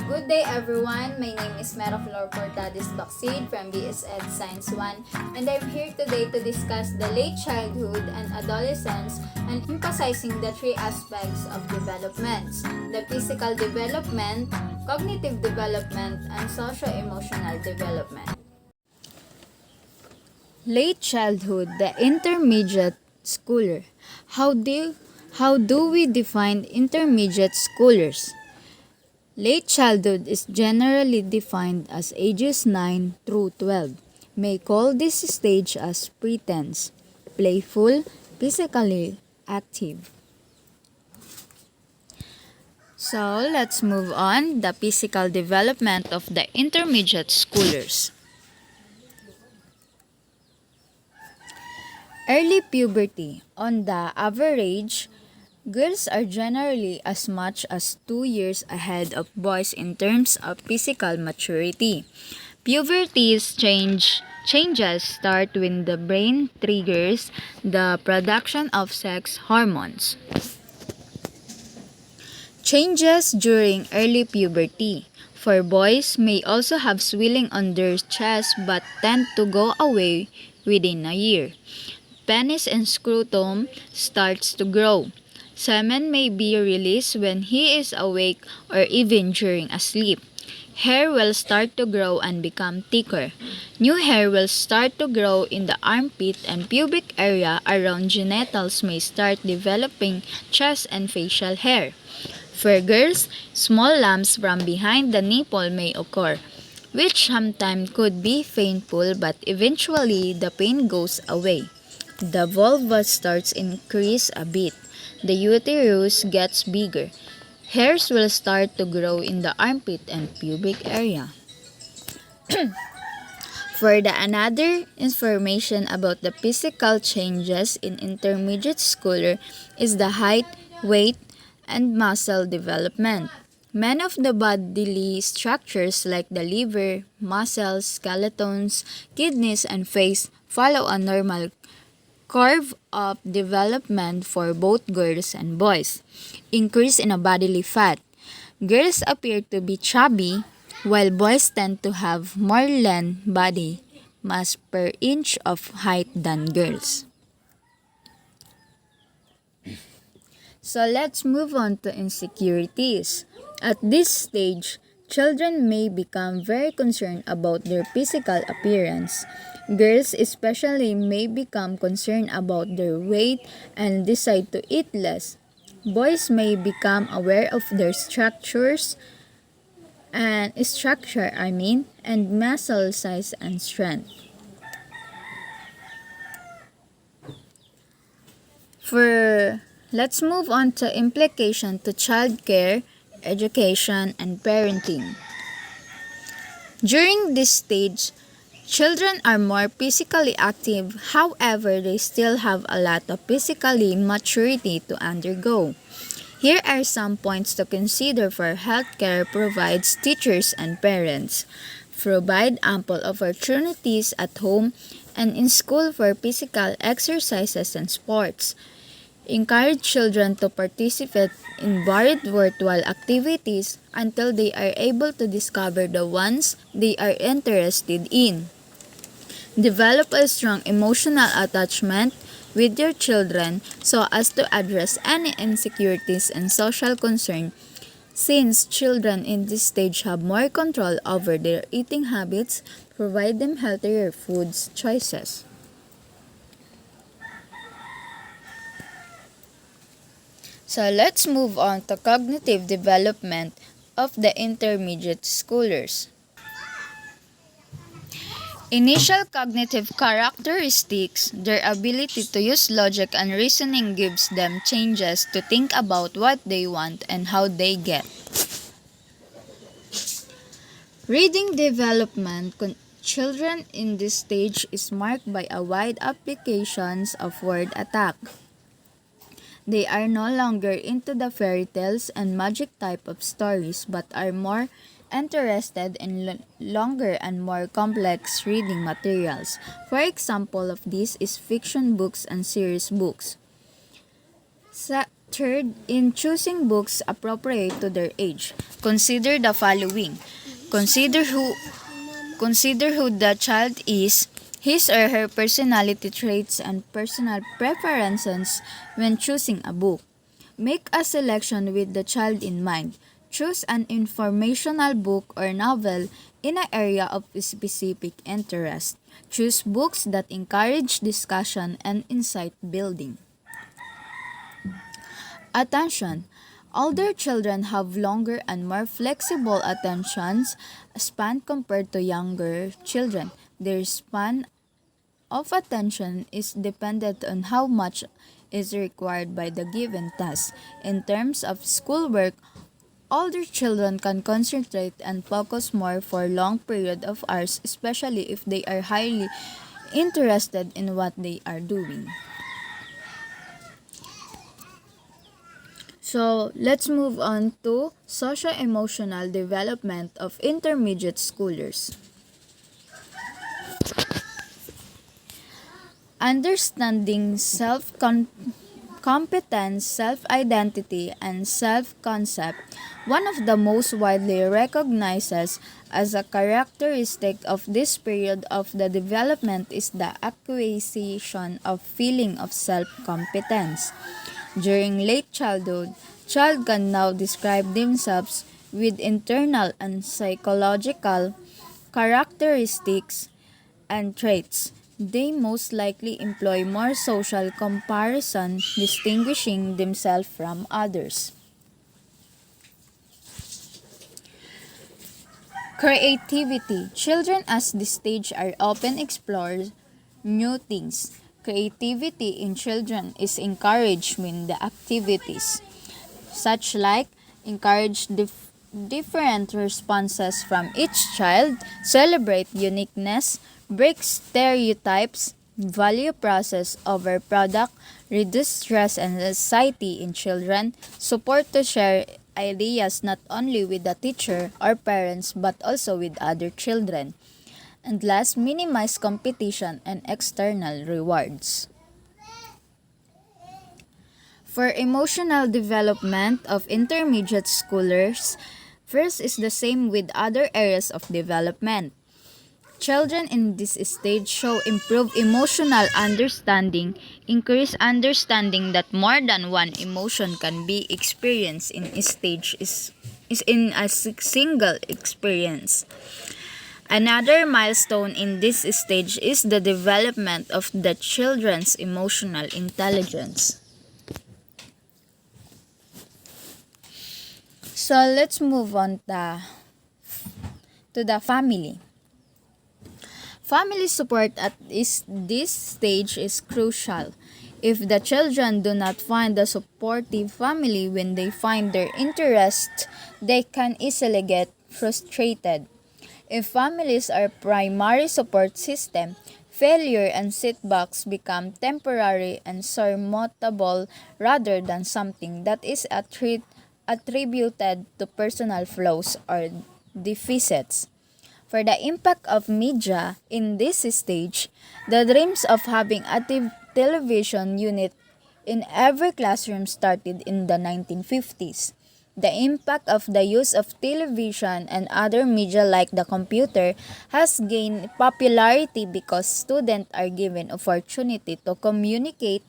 Good day everyone, my name is Meraflor Portadis Baksid from BS Ed Science 1 and I'm here today to discuss the late childhood and adolescence and emphasizing the three aspects of developments, the physical development, cognitive development, and socio-emotional development. Late childhood, the intermediate schooler. How do we define intermediate schoolers? Late childhood is generally defined as ages 9 through 12. May call this stage as preteens, playful, physically active. So, let's move on the physical development of the intermediate schoolers. Early puberty. On the average, girls are generally as much as 2 years ahead of boys in terms of physical maturity. Puberty's changes start when the brain triggers the production of sex hormones. Changes during early puberty. For boys may also have swelling on their chest but tend to go away within a year. Penis and scrotum starts to grow. Semen may be released when he is awake or even during a sleep. Hair will start to grow and become thicker. New hair will start to grow in the armpit and pubic area around genitals may start developing chest and facial hair. For girls, small lumps from behind the nipple may occur, which sometimes could be painful but eventually the pain goes away. The vulva starts to increase a bit. The uterus gets bigger. Hairs will start to grow in the armpit and pubic area. Another information about the physical changes in intermediate schooler is the height, weight, and muscle development. Many of the bodily structures like the liver, muscles, skeletons, kidneys, and face follow a normal curve of development for both girls and boys. Increase in a bodily fat. Girls appear to be chubby, while boys tend to have more lean body mass per inch of height than girls. So let's move on to insecurities. At this stage, children may become very concerned about their physical appearance. Girls especially may become concerned about their weight and decide to eat less. Boys may become aware of their and muscle size and strength. Let's move on to implication to childcare, education, and parenting. During this stage, children are more physically active, however, they still have a lot of physically maturity to undergo. Here are some points to consider for healthcare provides teachers and parents. Provide ample opportunities at home and in school for physical exercises and sports. Encourage children to participate in varied worthwhile activities until they are able to discover the ones they are interested in. Develop a strong emotional attachment with your children so as to address any insecurities and social concern since children in this stage have more control over their eating habits, provide them healthier foods choices. So let's move on to cognitive development of the intermediate schoolers. Initial cognitive characteristics, their ability to use logic and reasoning gives them changes to think about what they want and how they get. Reading development, children in this stage is marked by a wide applications of word attack. They are no longer into the fairy tales and magic type of stories but are more interested in longer and more complex reading materials. For example of this is fiction books and series books. Third, in choosing books appropriate to their age, consider the following. Consider who Consider who the child is, his or her personality traits and personal preferences when choosing a book. Make a selection with the child in mind. Choose an informational book or novel in an area of specific interest. Choose books that encourage discussion and insight building. Attention. Older children have longer and more flexible attention span compared to younger children. Their span of attention is dependent on how much is required by the given task. In terms of schoolwork, older children can concentrate and focus more for long period of hours, especially if they are highly interested in what they are doing. So, let's move on to socio-emotional development of intermediate schoolers. Understanding self-competence, self-identity, and self-concept, one of the most widely recognized as a characteristic of this period of the development is the acquisition of feeling of self-competence. During late childhood, child can now describe themselves with internal and psychological characteristics and traits. They most likely employ more social comparison, distinguishing themselves from others. Creativity. Children at this stage are often explore new things. Creativity in children is encouraged when the activities, such like encourage different responses from each child, celebrate uniqueness, break stereotypes, value process over product, reduce stress and anxiety in children, support to share ideas not only with the teacher or parents but also with other children. And last, minimize competition and external rewards. For emotional development of intermediate schoolers, first is the same with other areas of development. Children in this stage show improved emotional understanding, increased understanding that more than one emotion can be experienced in a stage is in a single experience. Another milestone in this stage is the development of the children's emotional intelligence. So let's move on to the family. Family support at this stage is crucial. If the children do not find a supportive family when they find their interest, they can easily get frustrated. If families are primary support system, failure and setbacks become temporary and surmountable rather than something that is attributed to personal flaws or deficits. For the impact of media in this stage, the dreams of having a television unit in every classroom started in the 1950s. The impact of the use of television and other media like the computer has gained popularity because students are given opportunity to communicate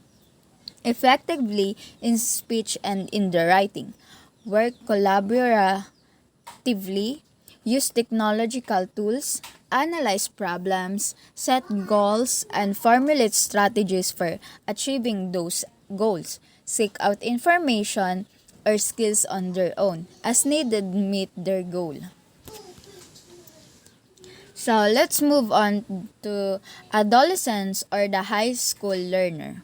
effectively in speech and in the writing, work collaboratively, use technological tools, analyze problems, set goals, and formulate strategies for achieving those goals, seek out information or skills on their own as needed to meet their goal. So let's move on to adolescents or the high school learner.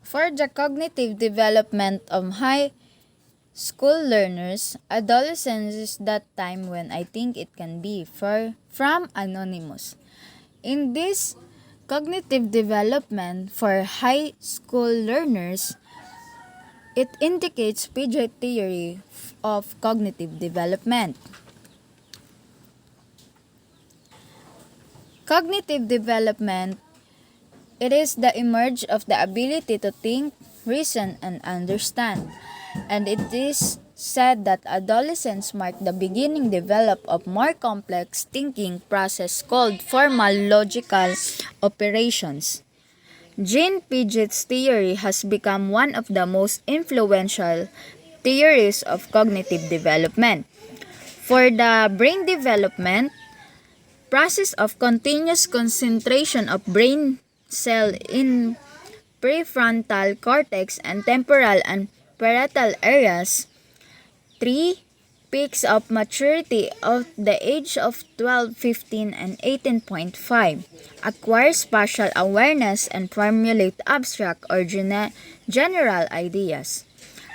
For the cognitive development of high school learners, adolescence is that time when I think it can be from Anonymous. In this cognitive development for high school learners, it indicates Piaget theory of cognitive development. Cognitive development, it is the emerge of the ability to think, reason, and understand. And it is said that adolescence mark the beginning develop of more complex thinking process called formal logical operations. Jean Piaget's theory has become one of the most influential theories of cognitive development. For the brain development, process of continuous concentration of brain cell in prefrontal cortex and temporal and parietal areas. 3. Peaks of maturity of the age of 12, 15, and 18.5. Acquire spatial awareness and formulate abstract or general ideas.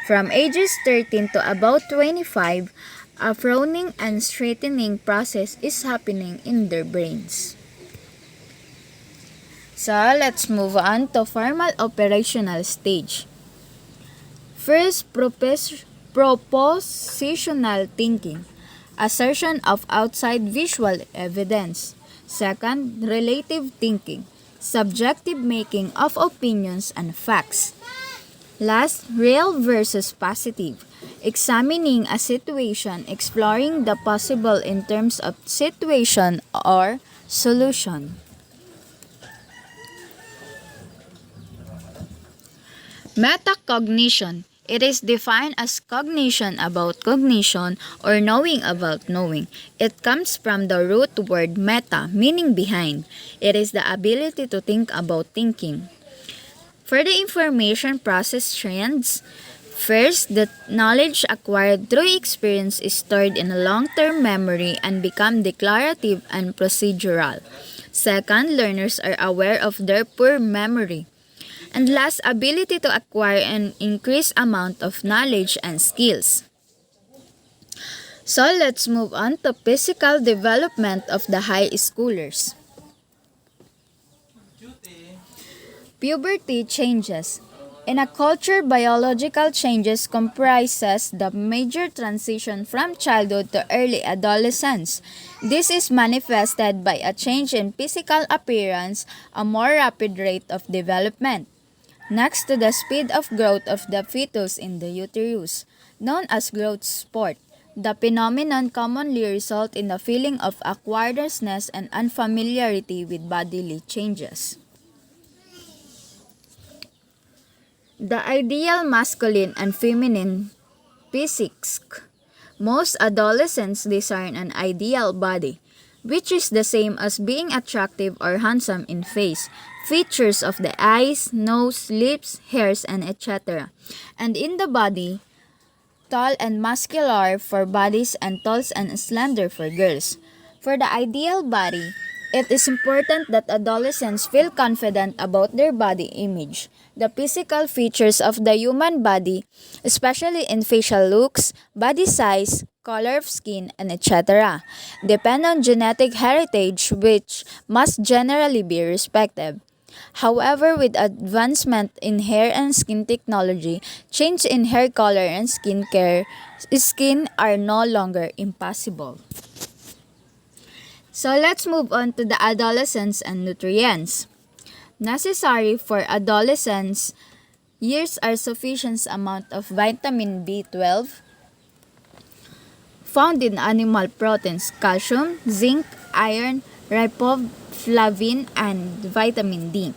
From ages 13 to about 25, a frowning and straightening process is happening in their brains. So, let's move on to formal operational stage. First, propositional thinking, assertion of outside visual evidence. Second, relative thinking, subjective making of opinions and facts. Last, real versus positive, examining a situation, exploring the possible in terms of situation or solution. Metacognition. It is defined as cognition about cognition or knowing about knowing. It comes from the root word meta, meaning behind. It is the ability to think about thinking. For the information process trends, first, the knowledge acquired through experience is stored in a long-term memory and become declarative and procedural. Second, learners are aware of their poor memory. And last, ability to acquire an increased amount of knowledge and skills. So let's move on to physical development of the high schoolers. Puberty changes. In a culture, biological changes comprises the major transition from childhood to early adolescence. This is manifested by a change in physical appearance, a more rapid rate of development, next to the speed of growth of the fetus in the uterus, known as growth spurt. The phenomenon commonly results in a feeling of awkwardness and unfamiliarity with bodily changes. The ideal masculine and feminine physiques. Most adolescents desire an ideal body, which is the same as being attractive or handsome in face, features of the eyes, nose, lips, hairs, and etc. And in the body, tall and muscular for bodies and tall and slender for girls. For the ideal body, it is important that adolescents feel confident about their body image. The physical features of the human body, especially in facial looks, body size, color of skin, and etc., depend on genetic heritage, which must generally be respected. However, with advancement in hair and skin technology, change in hair color and skin are no longer impossible. So let's move on to the adolescents and nutrients. Necessary for adolescents years are sufficient amount of vitamin B12 found in animal proteins, calcium, zinc, iron, riboflavin, and vitamin D.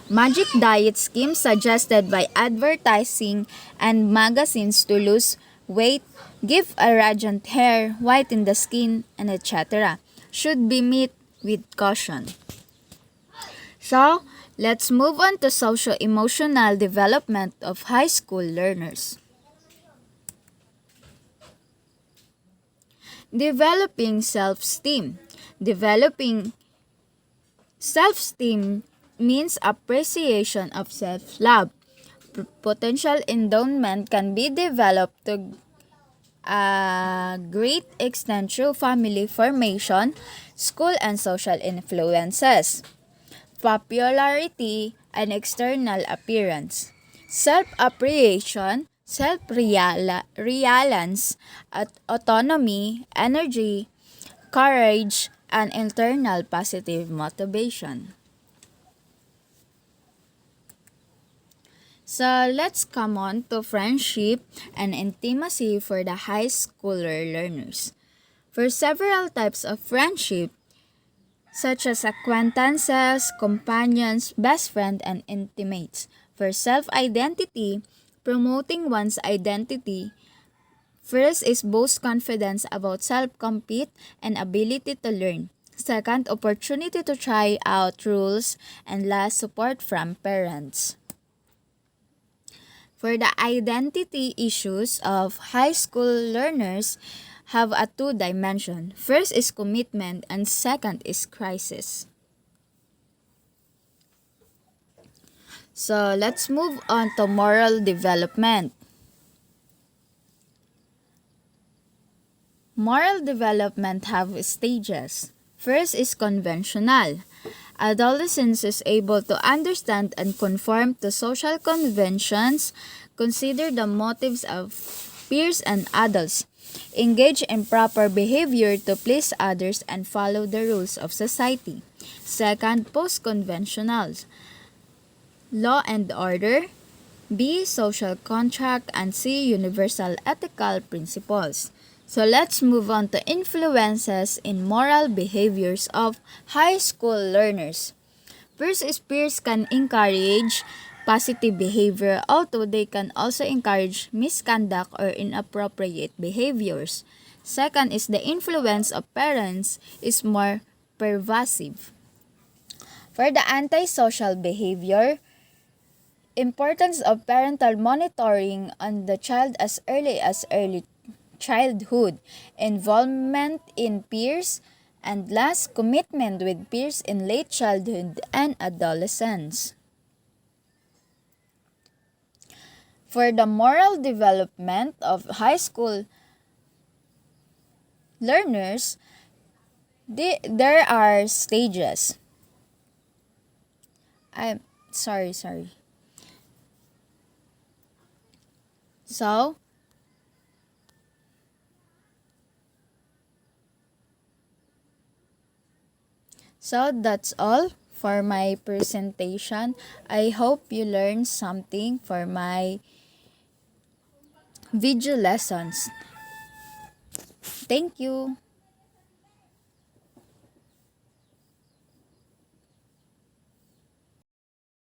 Magic diet schemes suggested by advertising and magazines to lose weight, give a radiant hair, whiten the skin, and etc. should be met with caution. So, let's move on to socio-emotional development of high school learners. Developing self-esteem. Developing self-esteem means appreciation of self-love. Potential endowment can be developed to a great extent through family formation, school and social influences, popularity, and external appearance, self-appreciation, self-reliance, autonomy, energy, courage, an internal positive motivation. So let's come on to friendship and intimacy for the high schooler learners. For several types of friendship, such as acquaintances, companions, best friend, and intimates. For self-identity, promoting one's identity. First is boost confidence about self-compete and ability to learn. Second, opportunity to try out rules. And last, support from parents. For the identity issues of high school learners have a two dimension. First is commitment and second is crisis. So let's move on to moral development. Moral development have stages. First is conventional. Adolescence is able to understand and conform to social conventions, consider the motives of peers and adults, engage in proper behavior to please others and follow the rules of society. Second, post-conventional. Law and order. B. Social contract. And C. Universal ethical principles. So let's move on to influences in moral behaviors of high school learners. First is peers can encourage positive behavior, although they can also encourage misconduct or inappropriate behaviors. Second is the influence of parents is more pervasive. For the antisocial behavior, importance of parental monitoring on the child as early childhood, involvement in peers, and last, commitment with peers in late childhood and adolescence. For the moral development of high school learners, there are stages. I'm sorry. So, that's all for my presentation. I hope you learned something for my video lessons. Thank you.